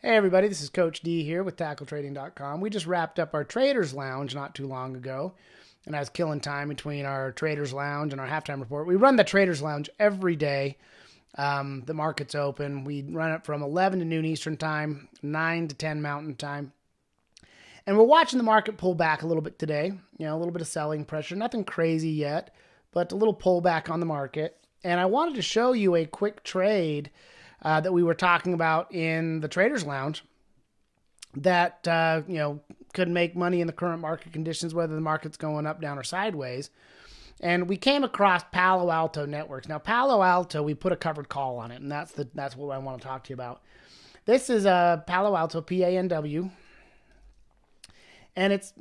Hey everybody, this is Coach D here with TackleTrading.com. We just wrapped up our Traders Lounge not too long ago, and I was killing time between our Traders Lounge and our halftime report. We run the Traders Lounge every day. The market's open. We run it from 11 to noon Eastern time, 9 to 10 Mountain time. And we're watching the market pull back a little bit today. You know, a little bit of selling pressure. Nothing crazy yet, but a little pullback on the market. And I wanted to show you a quick trade that we were talking about in the Traders Lounge that, could make money in the current market conditions, whether the market's going up, down, or sideways. And we came across Palo Alto Networks. Now, Palo Alto, we put a covered call on it, and that's what I want to talk to you about. This is a Palo Alto, PANW. And it's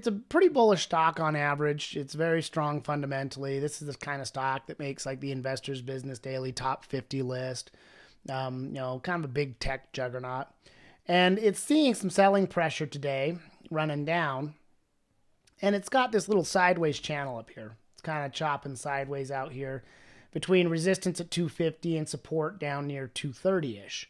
a pretty bullish stock on average. It's very strong fundamentally. This is the kind of stock that makes like the Investor's Business Daily top 50 list. Kind of a big tech juggernaut. And it's seeing some selling pressure today, running down. And it's got this little sideways channel up here. It's kind of chopping sideways out here between resistance at 250 and support down near 230-ish.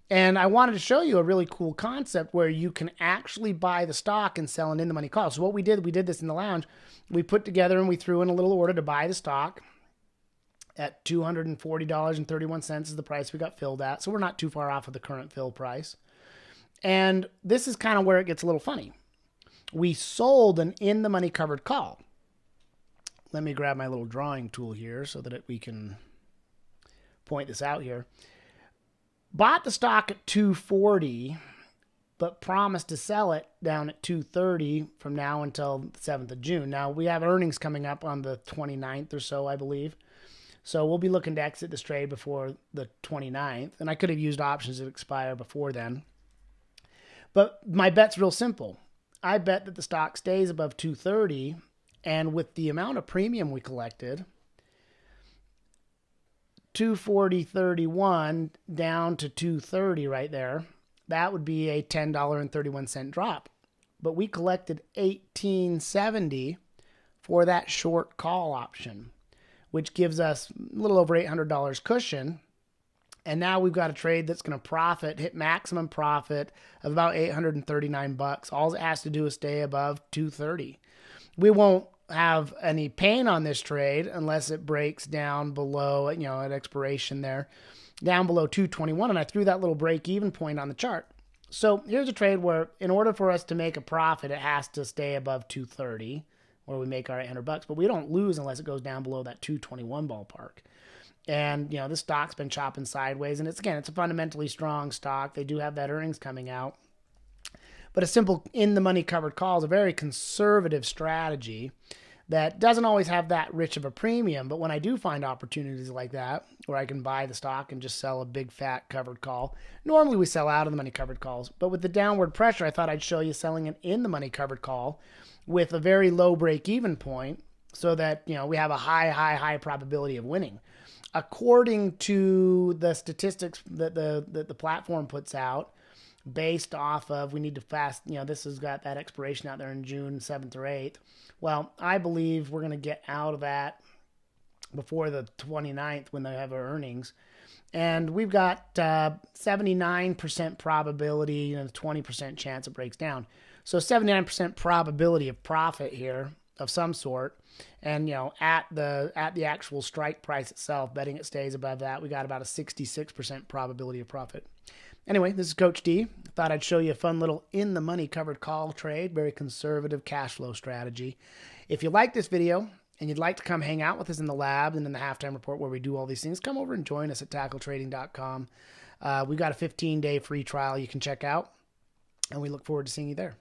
And I wanted to show you a really cool concept where you can actually buy the stock and sell an in-the-money call. So what we did this in the lounge. We put together and we threw in a little order to buy the stock at $240.31 is the price we got filled at. So we're not too far off of the current fill price. And this is kind of where it gets a little funny. We sold an in-the-money covered call. Let me grab my little drawing tool here so that we can point this out here. Bought the stock at 240, but promised to sell it down at 230 from now until the 7th of June. Now, we have earnings coming up on the 29th or so, I believe. So we'll be looking to exit this trade before the 29th. And I could have used options that expire before then. But my bet's real simple. I bet that the stock stays above 230, and with the amount of premium we collected, 240.31 down to 230 right there, that would be a $10.31 drop. But we collected $18.70 for that short call option, which gives us a little over $800 cushion. And now we've got a trade that's going to hit maximum profit of about $839. All it has to do is stay above 230. We won't have any pain on this trade unless it breaks down below, at expiration there, down below 221. And I threw that little break-even point on the chart. So here's a trade where in order for us to make a profit, it has to stay above 230, where we make our $800. But we don't lose unless it goes down below that 221 ballpark. And, this stock's been chopping sideways. And it's a fundamentally strong stock. They do have that earnings coming out. But a simple in-the-money covered call is a very conservative strategy that doesn't always have that rich of a premium. But when I do find opportunities like that, where I can buy the stock and just sell a big fat covered call, normally we sell out of the money covered calls. But with the downward pressure, I thought I'd show you selling an in-the-money covered call with a very low break-even point so that, we have a high probability of winning. According to the statistics that the platform puts out, based off of, we need to fast, this has got that expiration out there in June 7th or 8th. Well, I believe we're going to get out of that before the 29th when they have our earnings. And we've got 79% probability, 20% chance it breaks down. So 79% probability of profit here of some sort. And, at the actual strike price itself, betting it stays above that, we got about a 66% probability of profit. Anyway, this is Coach D. Thought I'd show you a fun little in-the-money covered call trade, very conservative cash flow strategy. If you like this video and you'd like to come hang out with us in the lab and in the halftime report where we do all these things, come over and join us at TackleTrading.com. We've got a 15-day free trial you can check out, and we look forward to seeing you there.